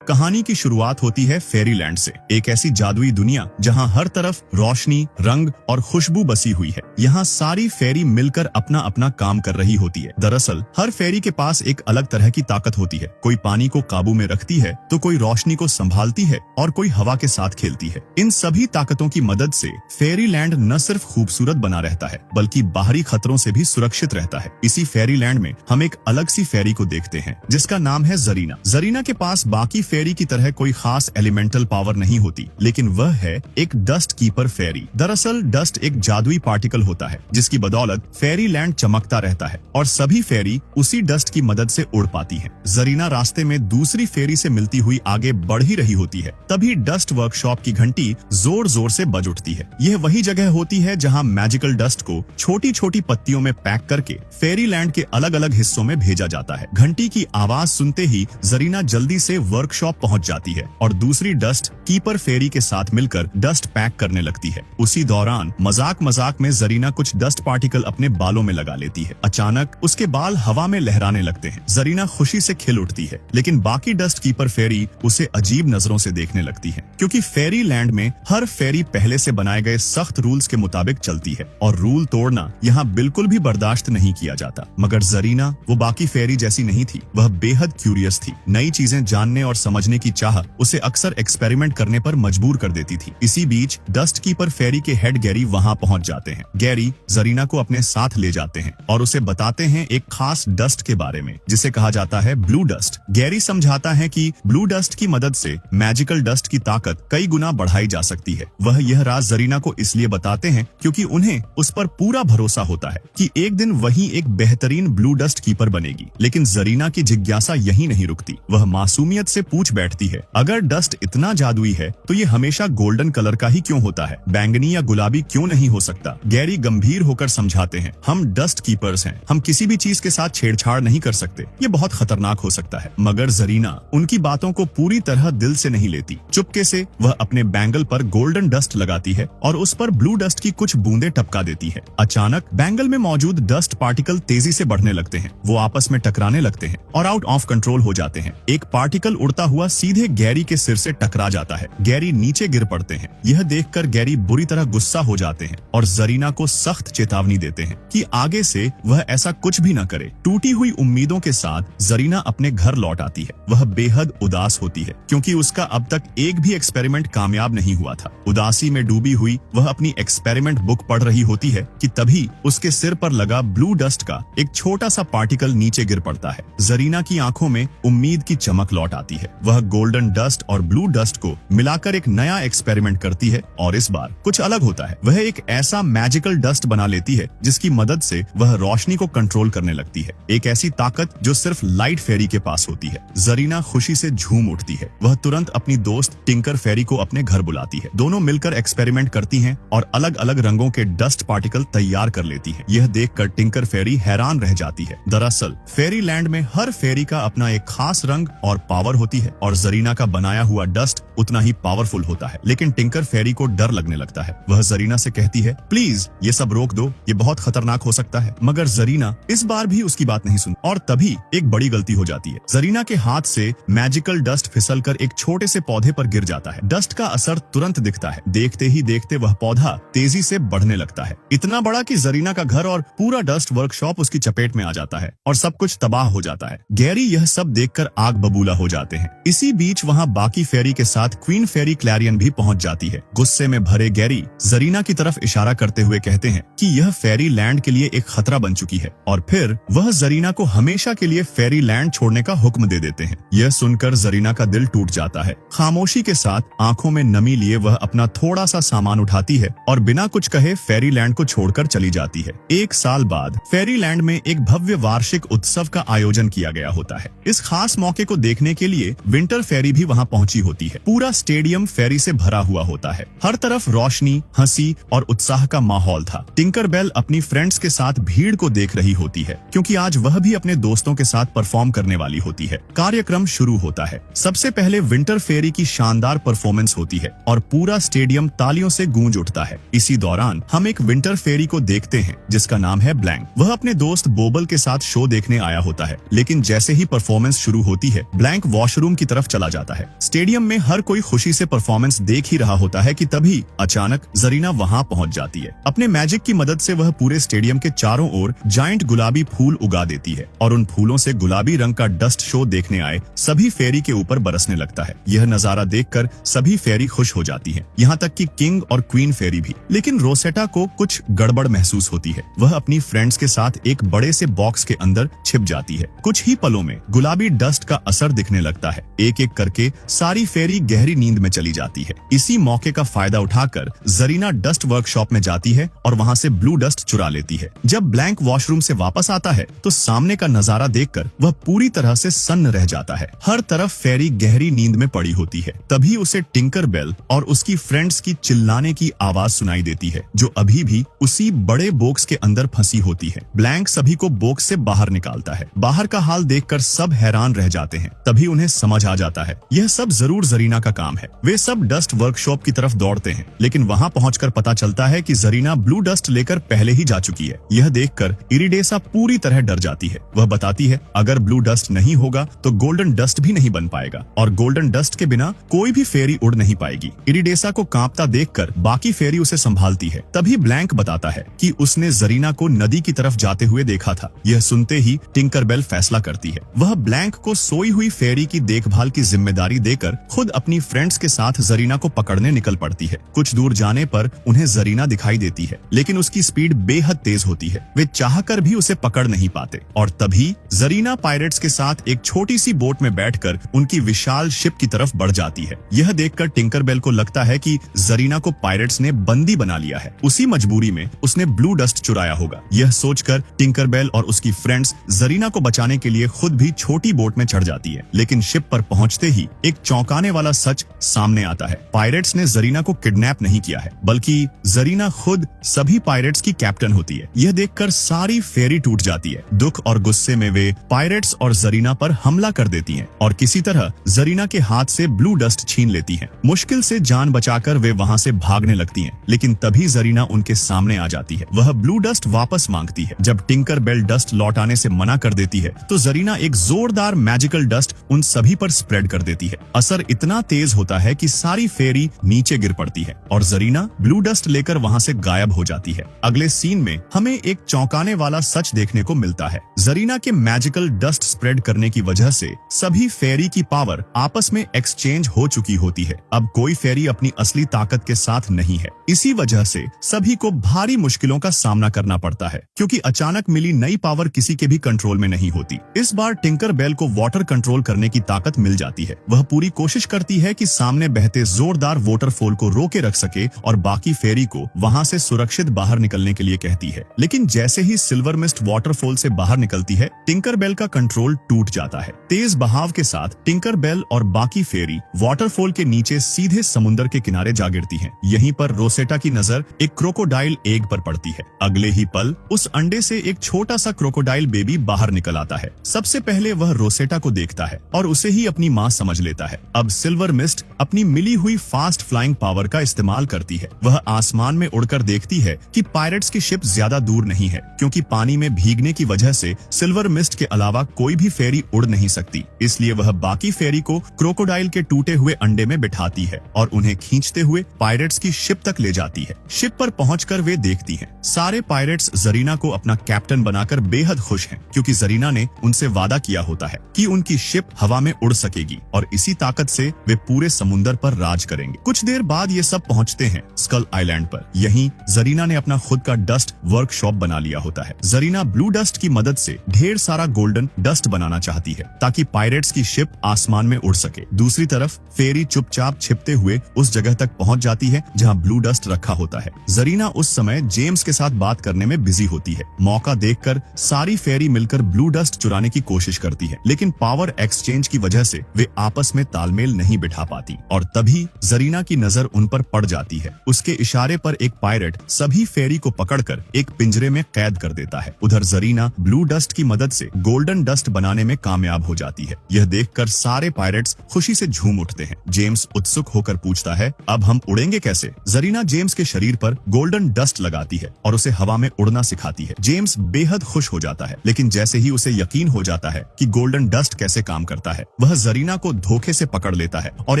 कहानी की शुरुआत होती है फेरीलैंड से, एक ऐसी जादुई दुनिया जहां हर तरफ रोशनी, रंग और खुशबू बसी हुई है। यहाँ सारी फेरी मिलकर अपना अपना काम कर रही होती है। दरअसल हर फेरी के पास एक अलग तरह की ताकत होती है। कोई पानी को काबू में रखती है तो कोई रोशनी को संभालती है और कोई हवा के साथ खेलती है। इन सभी ताकतों की मदद से फेरीलैंड न सिर्फ खूबसूरत बना रहता है बल्कि बाहरी खतरों से भी सुरक्षित रहता है। इसी फेरीलैंड में हम एक अलग सी फेरी को देखते हैं जिसका नाम है जरीना। जरीना के पास बाकी फेरी की तरह कोई खास एलिमेंटल पावर नहीं होती, लेकिन वह है एक डस्ट कीपर फेरी। दरअसल डस्ट एक जादुई पार्टिकल होता है जिसकी बदौलत फेरीलैंड चमकता रहता है और सभी फेरी उसी डस्ट की मदद से उड़ पाती हैं। जरीना रास्ते में दूसरी फेरी से मिलती हुई आगे बढ़ ही रही होती है, तभी डस्ट वर्कशॉप की घंटी जोर जोर से बज उठती है। यह वही जगह होती है जहां मैजिकल डस्ट को छोटी छोटी पत्तियों में पैक करके फेरीलैंड के अलग अलग हिस्सों में भेजा जाता है। घंटी की आवाज सुनते ही जरीना जल्दी से वर्कशॉप पहुंच जाती है और दूसरी डस्ट कीपर फेरी के साथ मिलकर डस्ट पैक करने लगती है। उसी दौरान मजाक मजाक में जरीना कुछ डस्ट पार्टिकल अपने बालों में लगा लेती है। अचानक उसके बाल हवा में लहराने लगते हैं। जरीना खुशी से खिल उठती है, लेकिन बाकी डस्ट कीपर फेरी उसे अजीब नजरों से देखने लगती है, क्योंकि फेरी लैंड में हर फेरी पहले से बनाए गए सख्त रूल्स के मुताबिक चलती है और रूल तोड़ना यहाँ बिल्कुल भी बर्दाश्त नहीं किया जाता। मगर जरीना वो बाकी फेरी जैसी नहीं थी। वह बेहद क्यूरियस थी। नई चीजें जानने और समझने की चाह उसे अक्सर एक्सपेरिमेंट करने पर मजबूर कर देती थी। इसी बीच डस्ट कीपर फेरी के हेड गैरी वहां पहुंच जाते हैं। गैरी जरीना को अपने साथ ले जाते हैं और उसे बताते हैं एक खास डस्ट के बारे में जिसे कहा जाता है ब्लू डस्ट। गैरी समझाता है कि ब्लू डस्ट की मदद से मैजिकल डस्ट की ताकत कई गुना बढ़ाई जा सकती है। वह यह राज जरीना को इसलिए बताते हैं क्योंकि उन्हें उस पर पूरा भरोसा होता है कि एक दिन वही एक बेहतरीन ब्लू डस्ट कीपर बनेगी। लेकिन जरीना की जिज्ञासा यही नहीं रुकती। वह मासूमियत से पूछ बैठती है, अगर डस्ट इतना जादुई है तो ये हमेशा गोल्डन कलर का ही क्यों होता है? बैंगनी या गुलाबी क्यों नहीं हो सकता? गैरी गंभीर होकर समझाते हैं, हम डस्ट कीपर्स हैं, हम किसी भी चीज के साथ छेड़छाड़ नहीं कर सकते, ये बहुत खतरनाक हो सकता है। मगर जरीना उनकी बातों को पूरी तरह दिल से नहीं लेती। चुपके से वह अपने बैंगल पर गोल्डन डस्ट लगाती है और उस पर ब्लू डस्ट की कुछ बूंदें टपका देती है। अचानक बैंगल में मौजूद डस्ट पार्टिकल तेजी से बढ़ने लगते हैं। वो आपस में टकराने लगते हैं और आउट ऑफ कंट्रोल हो जाते हैं। एक पार्टिकल उड़ता हुआ सीधे गैरी के सिर से टकरा जाता है। गैरी नीचे गिर पड़ते हैं। यह देखकर गैरी बुरी तरह गुस्सा हो जाते हैं और जरीना को सख्त चेतावनी देते हैं कि आगे से वह ऐसा कुछ भी न करे। टूटी हुई उम्मीदों के साथ जरीना अपने घर लौट आती है। वह बेहद उदास होती है क्योंकि उसका अब तक एक भी एक्सपेरिमेंट कामयाब नहीं हुआ था। उदासी में डूबी हुई वह अपनी एक्सपेरिमेंट बुक पढ़ रही होती है कि तभी उसके सिर पर लगा ब्लू डस्ट का एक छोटा सा पार्टिकल नीचे गिर पड़ता है। जरीना की आंखों में उम्मीद की चमक लौट आती है। वह गोल्डन डस्ट और ब्लू डस्ट को मिलाकर एक नया एक्सपेरिमेंट करती है और इस बार कुछ अलग होता है। वह एक ऐसा मैजिकल डस्ट बना लेती है जिसकी मदद से वह रोशनी को कंट्रोल करने लगती है। एक ऐसी ताकत जो सिर्फ लाइट फेरी के पास होती है। जरीना खुशी से झूम उठती है। वह तुरंत अपनी दोस्त टिंकर फेरी को अपने घर बुलाती है। दोनों मिलकर एक्सपेरिमेंट करती हैं और अलग अलग रंगों के डस्ट पार्टिकल तैयार कर लेती है। यह देखकर टिंकर फेरी हैरान रह जाती है। दरअसल फेरी लैंड में हर फेरी का अपना एक खास रंग और पावर होती है और जरीना का बनाया हुआ डस्ट उतना ही पावरफुल होता है। लेकिन टिंकर फेरी को डर लगने लगता है। वह जरीना से कहती है, प्लीज ये सब रोक दो, ये बहुत खतरनाक हो सकता है। मगर जरीना इस बार भी उसकी बात नहीं सुनती और तभी एक बड़ी गलती हो जाती है। जरीना के हाथ से मैजिकल डस्ट फिसलकर एक छोटे से पौधे पर गिर जाता है। डस्ट का असर तुरंत दिखता है। देखते ही देखते वह पौधा तेजी से बढ़ने लगता है, इतना बड़ा कि जरीना का घर और पूरा डस्ट वर्कशॉप उसकी चपेट में आ जाता है और सब कुछ तबाह हो जाता है। गैरी यह सब देखकर आग बबूला हो जाते हैं। इसी बीच वहाँ बाकी फेरी के साथ क्वीन फेरी क्लैरियन भी पहुंच जाती है। गुस्से में भरे गैरी जरीना की तरफ इशारा करते हुए कहते हैं कि यह फेरी लैंड के लिए एक खतरा बन चुकी है और फिर वह जरीना को हमेशा के लिए फेरी लैंड छोड़ने का हुक्म दे देते हैं। यह सुनकर जरीना का दिल टूट जाता है। खामोशी के साथ आंखों में नमी लिए वह अपना थोड़ा सा सामान उठाती है और बिना कुछ कहे फेरी लैंड को छोड़कर चली जाती है। एक साल बाद फेरी लैंड में एक भव्य वार्षिक उत्सव का आयोजन किया गया होता है। इस खास मौके को देखने के लिए विंटर फेरी भी वहाँ पहुंची होती है। पूरा स्टेडियम फेरी से भरा हुआ होता है। हर तरफ रोशनी, हंसी और उत्साह का माहौल था। टिंकर बेल अपनी फ्रेंड्स के साथ भीड़ को देख रही होती है क्योंकि आज वह भी अपने दोस्तों के साथ परफॉर्म करने वाली होती है। कार्यक्रम शुरू होता है। सबसे पहले विंटर फेरी की शानदार परफॉर्मेंस होती है और पूरा स्टेडियम तालियों से गूंज उठता है। इसी दौरान हम एक विंटर फेरी को देखते हैं जिसका नाम है ब्लैंक। वह अपने दोस्त बोबल के साथ शो देखने आया होता है, लेकिन जैसे ही परफॉर्मेंस शुरू होती है ब्लैंक वॉशरूम वॉशरूम की तरफ चला जाता है। स्टेडियम में हर कोई खुशी से परफॉर्मेंस देख ही रहा होता है कि तभी अचानक जरीना वहां पहुंच जाती है। अपने मैजिक की मदद से वह पूरे स्टेडियम के चारों ओर जायंट गुलाबी फूल उगा देती है और उन फूलों से गुलाबी रंग का डस्ट शो देखने आए सभी फेरी के ऊपर बरसने लगता है। यह नजारा देखकर सभी फेरी खुश हो जाती है, यहाँ तक कि किंग और क्वीन फेरी भी। लेकिन रोसेटा को कुछ गड़बड़ महसूस होती है। वह अपनी फ्रेंड्स के साथ एक बड़े से बॉक्स के अंदर छिप जाती है। कुछ ही पलों में गुलाबी डस्ट का असर दिखने लगता है। एक एक करके सारी फेरी गहरी नींद में चली जाती है। इसी मौके का फायदा उठाकर जरीना डस्ट वर्कशॉप में जाती है और वहां से ब्लू डस्ट चुरा लेती है। जब ब्लैंक वॉशरूम से वापस आता है तो सामने का नजारा देखकर वह पूरी तरह से सन्न रह जाता है। हर तरफ फेरी गहरी नींद में पड़ी होती है। तभी उसे टिंकर बेल और उसकी फ्रेंड्स की चिल्लाने की आवाज सुनाई देती है, जो अभी भी उसी बड़े बॉक्स के अंदर फंसी होती है। ब्लैंक सभी को बॉक्स से बाहर निकालता है। बाहर का हाल देखकर सब हैरान रह जाते हैं। तभी उन्हें समझ आ जाता है यह सब जरूर जरीना का काम है। वे सब डस्ट वर्कशॉप की तरफ दौड़ते हैं, लेकिन वहां पहुंचकर पता चलता है कि जरीना ब्लू डस्ट लेकर पहले ही जा चुकी है। यह देखकर इरिडेसा पूरी तरह डर जाती है। वह बताती है अगर ब्लू डस्ट नहीं होगा तो गोल्डन डस्ट भी नहीं बन पाएगा और गोल्डन डस्ट के बिना कोई भी फेरी उड़ नहीं पाएगी। इरिडेसा को कांपता देखकर बाकी फेरी उसे संभालती है। तभी ब्लैंक बताता है कि उसने जरीना को नदी की तरफ जाते हुए देखा था। यह सुनते ही टिंकरबेल फैसला करती है। वह ब्लैंक को सोई हुई फेरी की देखभाल की जिम्मेदारी देकर खुद अपनी फ्रेंड्स के साथ जरीना को पकड़ने निकल पड़ती है। कुछ दूर जाने पर उन्हें जरीना दिखाई देती है, लेकिन उसकी स्पीड बेहद तेज होती है। वे चाहकर भी उसे पकड़ नहीं पाते और तभी जरीना पायरेट्स के साथ एक छोटी सी बोट में बैठकर उनकी विशाल शिप की तरफ बढ़ जाती है। यह देखकर टिंकरबेल को लगता है कि जरीना को पायरेट्स ने बंदी बना लिया है। उसी मजबूरी में उसने ब्लू डस्ट चुराया होगा। यह सोचकर टिंकरबेल और उसकी फ्रेंड्स जरीना को बचाने के लिए खुद भी छोटी बोट में चढ़ जाती है। लेकिन शिप पर पहुंचते ही एक चौंकाने वाला सच सामने आता है। पायरेट्स ने जरीना को किडनैप नहीं किया है, बल्कि जरीना खुद सभी पायरेट्स की कैप्टन होती है। यह देखकर सारी फेरी टूट जाती है। दुख और गुस्से में वे पायरेट्स और जरीना पर हमला कर देती हैं और किसी तरह जरीना के हाथ से ब्लू डस्ट छीन लेती हैं। मुश्किल से जान बचाकर वे वहां से भागने लगती हैं, लेकिन तभी जरीना उनके सामने आ जाती है। वह ब्लू डस्ट वापस मांगती है। जब टिंकरबेल डस्ट लौटाने से मना कर देती है तो जरीना एक जोरदार मैजिकल डस्ट उन सभी पर स्प्रेड कर देती है। असर इतना तेज होता है कि सारी फेरी नीचे गिर पड़ती है और जरीना ब्लू डस्ट लेकर वहां से गायब हो जाती है। अगले सीन में हमें एक चौंकाने वाला सच देखने को मिलता है। जरीना के मैजिकल डस्ट स्प्रेड करने की वजह से सभी फेरी की पावर आपस में एक्सचेंज हो चुकी होती है। अब कोई फेरी अपनी असली ताकत के साथ नहीं है। इसी वजह से सभी को भारी मुश्किलों का सामना करना पड़ता है, क्योंकि अचानक मिली नई पावर किसी के भी कंट्रोल में नहीं होती। इस बार टिंकरबेल को वाटर कंट्रोल करने की ताकत मिल जाती है। वह पूरी कोशिश करती है कि सामने बहते जोरदार वाटरफॉल को रोके रख सके और बाकी फेरी को वहां से सुरक्षित बाहर निकलने के लिए कहती है। लेकिन जैसे ही सिल्वर मिस्ट वाटरफॉल से बाहर निकलती है, टिंकरबेल का कंट्रोल टूट जाता है। तेज बहाव के साथ टिंकरबेल और बाकी फेरी वाटरफॉल के नीचे सीधे समुद्र के किनारे जा गिरती हैं। यहीं पर रोसेटा की नजर एक क्रोकोडाइल एग पर पड़ती है। अगले ही पल उस अंडे से एक छोटा सा क्रोकोडाइल बेबी बाहर निकल आता है। सबसे पहले वह रोसेटा को देखता है और उसे ही अपनी मां समझ लेता है। अब सिल्वर मिस्ट अपनी मिली हुई फास्ट फ्लाइंग पावर का इस्तेमाल करती है। वह आसमान में उड़कर देखती है कि पायरेट्स की शिप ज्यादा दूर नहीं है, क्योंकि पानी में भीगने की वजह से सिल्वर मिस्ट के अलावा कोई भी फेरी उड़ नहीं सकती। इसलिए वह बाकी फेरी को क्रोकोडाइल के टूटे हुए अंडे में बिठाती है और उन्हें खींचते हुए पायरेट्स की शिप तक ले जाती है। शिप पर पहुंचकर वे देखती हैं सारे पायरेट्स जरीना को अपना कैप्टन बनाकर बेहद खुश हैं, क्योंकि जरीना ने उनसे वादा किया होता है कि उनकी शिप हवा में उड़ सकेगी और इसी ताकत से वे पूरे समुद्र पर राज करेंगे। कुछ देर बाद ये सब पहुंचते हैं स्कल आइलैंड पर। यहीं जरीना ने अपना खुद का डस्ट वर्कशॉप बना लिया होता है। जरीना ब्लू डस्ट की मदद से ढेर सारा गोल्डन डस्ट बनाना चाहती है ताकि पायरेट्स की शिप आसमान में उड़ सके। दूसरी तरफ फेरी चुपचाप छिपते हुए उस जगह तक पहुंच जाती है जहां ब्लू डस्ट रखा होता है। जरीना उस समय जेम्स के साथ बात करने में बिजी होती है। मौका देखकर सारी फेरी मिलकर ब्लू डस्ट चुराने की कोशिश करती है, लेकिन पावर एक्सचेंज की वजह से वे आपस में तालमेल नहीं बिठा पाती और तभी जरीना की नजर उन पर पड़ जाती है। उसके इशारे पर एक पायरेट सभी फेरी को पकड़कर एक पिंजरे में कैद कर देता है। उधर जरीना ब्लू डस्ट की मदद से गोल्डन डस्ट बनाने में कामयाब हो जाती है। यह देखकर सारे पायरेट्स खुशी से झूम उठते हैं। जेम्स उत्सुक होकर पूछता है, अब हम उड़ेंगे कैसे? जरीना जेम्स के शरीर पर गोल्डन डस्ट लगाती है और उसे हवा में उड़ना सिखाती है। जेम्स बेहद खुश हो जाता है, लेकिन जैसे ही उसे यकीन हो जाता है कि गोल्डन डस्ट कैसे काम करता है, वह जरीना को धोखे से पकड़ लेता है और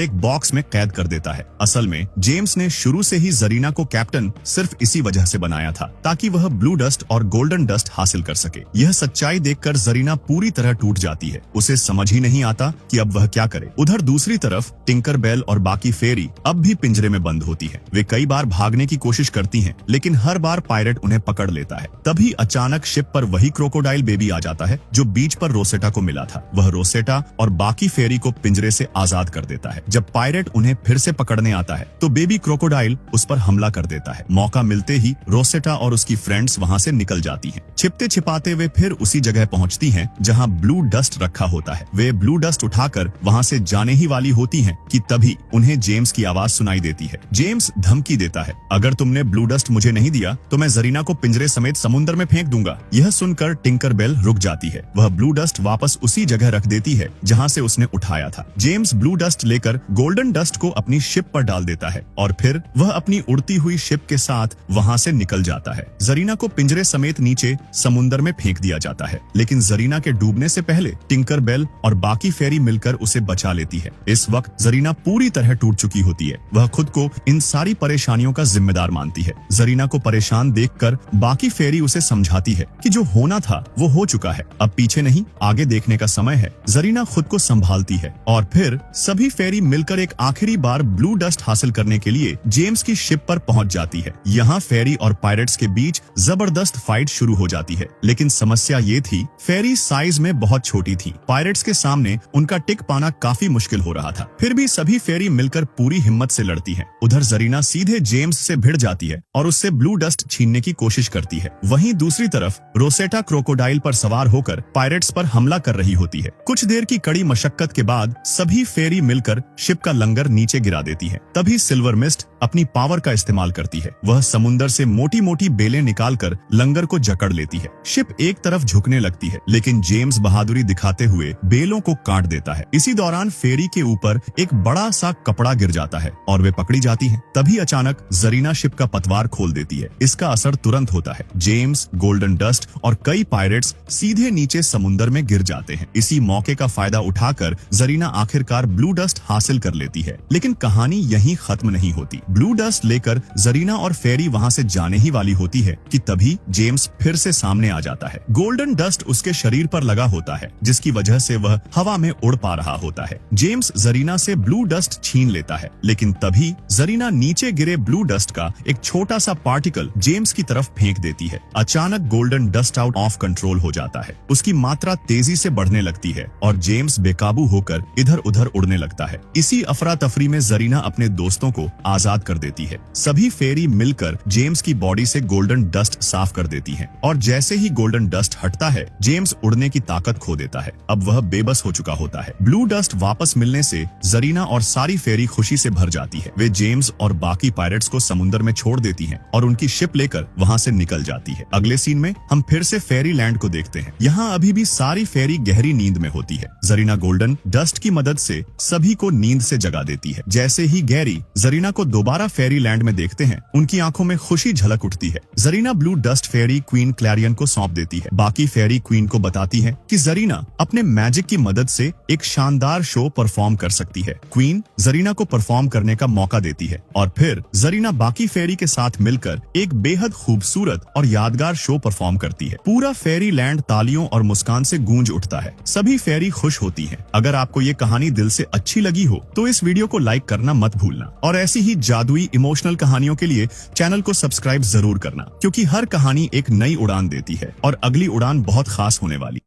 एक बॉक्स में कैद कर देता है। असल में जेम्स ने शुरू से ही जरीना को कैप्टन सिर्फ इसी वजह से बनाया था ताकि वह ब्लू डस्ट और गोल्डन डस्ट हासिल कर सके। यह सच्चाई देखकर जरीना पूरी तरह टूट जाती है। उसे समझ ही नहीं आता कि अब वह क्या करे। उधर दूसरी तरफ टिंकर बेल और बाकी फेरी अब भी पिंजरे में बंद होती है। वे कई बार भागने की कोशिश करती हैं, लेकिन हर बार पायरेट उन्हें पकड़ लेता है। तभी अचानक शिप पर वही क्रोकोडाइल बेबी आ जाता है जो बीच पर रोसेटा को मिला था। वह रोसेटा और बाकी फेरी को पिंजरे से आजाद कर देता है। जब पायरेट उन्हें फिर से पकड़ने आता है तो बेबी क्रोकोडाइल उस पर हमला कर देता है। मौका मिलते ही रोसेटा और उसकी फ्रेंड्स वहां से निकल जाती हैं। छिपते छिपाते वे फिर उसी जगह पहुंचती हैं जहां ब्लू डस्ट रखा होता है। वे ब्लू डस्ट उठाकर वहां से जाने ही वाली होती हैं कि तभी उन्हें जेम्स की आवाज सुनाई देती है। जेम्स धमकी देता है, अगर तुमने ब्लू डस्ट मुझे नहीं दिया तो मैं जरीना को पिंजरे समेत समुद्र में फेंक दूंगा। यह सुनकर टिंकर बेल रुक जाती है। वह ब्लू डस्ट वापस उसी जगह रख देती है जहां से उसने उठाया था। जेम्स ब्लू डस्ट लेकर गोल्डन डस्ट को अपनी शिप पर डाल देता है और फिर वह अपनी उड़ती हुई शिप के साथ वहां से निकल जाता है। जरीना को पिंजरे समेत नीचे समुद्र में फेंक दिया जाता है, लेकिन जरीना के डूबने से पहले टिंकर बेल और बाकी फेरी मिलकर उसे बचा लेती है। इस वक्त जरीना पूरी तरह टूट चुकी होती है। वह खुद को इन सारी परेशानियों का जिम्मेदार मानती है। जरीना को परेशान देखकर बाकी फेरी उसे समझाती है कि जो होना था वो हो चुका है, अब पीछे नहीं आगे देखने का समय है। जरीना खुद को संभालती है और फिर सभी फेरी मिलकर एक आखिरी बार ब्लू डस्ट हासिल करने के लिए जेम्स की शिप पर पहुंच जाती है। यहाँ फेरी और पायरेट्स के बीच जबरदस्त फाइट शुरू हो जाती है, लेकिन समस्या ये थी फेरी साइज में बहुत छोटी थी। पायरेट्स के सामने उनका टिक पाना काफी मुश्किल हो रहा था। फिर भी सभी फेरी मिलकर पूरी हिम्मत से लड़ती है। उधर जरीना सीधे जेम्स से भिड़ जाती है और उससे ब्लू डस्ट छीनने की कोशिश करती है। वहीं दूसरी तरफ रोसेटा क्रोकोडाइल पर सवार होकर पायरेट्स पर हमला कर रही होती है। कुछ देर की कड़ी मशक्कत के बाद सभी फेरी मिलकर शिप का लंगर नीचे गिरा देती है। तभी सिल्वर मिस्ट अपनी पावर का इस्तेमाल करती है। वह समुद्र से मोटी मोटी बेलें निकालकर लंगर को जकड़ लेती है। शिप एक तरफ झुकने लगती है, लेकिन जेम्स बहादुरी दिखाते हुए बेलों को काट देता है। इसी दौरान फेरी के ऊपर एक बड़ा सा कपड़ा गिर जाता है और वे पकड़ी जाती हैं। तभी अचानक जरीना शिप का पतवार खोल देती है। इसका असर तुरंत होता है। जेम्स, गोल्डन डस्ट और कई पायरेट्स सीधे नीचे समुद्र में गिर जाते हैं। इसी मौके का फायदा उठाकर जरीना आखिरकार ब्लू डस्ट हासिल कर लेती है। लेकिन कहानी यहीं खत्म नहीं होती। ब्लू डस्ट लेकर जरीना और फेरी वहां से जाने ही वाली होती है कि तभी जेम्स फिर से सामने आ जाता है। गोल्डन डस्ट उसके शरीर पर लगा होता है, जिसकी वजह से वह हवा में उड़ पा रहा होता है। जेम्स जरीना से ब्लू डस्ट छीन लेता है, लेकिन तभी जरीना नीचे गिरे ब्लू डस्ट का एक छोटा सा पार्टिकल जेम्स की तरफ फेंक देती है। अचानक golden dust out of control हो जाता है। उसकी मात्रा तेजी से बढ़ने लगती है और जेम्स बेकाबू होकर इधर उधर उड़ने लगता है। इसी अफरा तफरी में जरीना अपने दोस्तों को आजाद कर देती है। सभी फेरी मिलकर जेम्स की बॉडी से गोल्डन डस्ट साफ कर देती हैं और जैसे ही गोल्डन डस्ट हटता है जेम्स उड़ने की ताकत खो देता है। अब वह बेबस हो चुका होता है। ब्लू डस्ट वापस मिलने से जरीना और सारी फेरी खुशी से भर जाती है। वे जेम्स और बाकी पायरेट्स को समुद्र में छोड़ देती हैं और उनकी शिप लेकर वहां से निकल जाती है। अगले सीन में हम फिर से फेरी लैंड को देखते हैं। यहाँ अभी भी सारी फेरी गहरी नींद में होती है। जरीना गोल्डन डस्ट की मदद से सभी को नींद से जगा देती है। जैसे ही गैरी जरीना को दोबारा फेरी लैंड में देखते हैं, उनकी आंखों में खुशी झलक उठती है। जरीना ब्लू डस्ट फेरी क्वीन क्लैरियन को सौंप देती है। बाकी फेरी क्वीन को बताती है कि जरीना अपने मैजिक की मदद से एक शानदार शो परफॉर्म कर सकती है। क्वीन जरीना को परफॉर्म करने का मौका देती है और फिर जरीना बाकी फेरी के साथ मिलकर एक बेहद खूबसूरत और यादगार शो परफॉर्म करती है। पूरा फेरी लैंड तालियों और मुस्कान से गूंज उठता है। सभी फेरी खुश होती हैं। अगर आपको ये कहानी दिल से अच्छी लगी हो तो इस वीडियो को लाइक करना मत भूलना और ऐसी ही जादुई इमोशनल कहानियों के लिए चैनल को सब्सक्राइब जरूर करना, क्योंकि हर कहानी एक नई उड़ान देती है और अगली उड़ान बहुत खास होने वाली।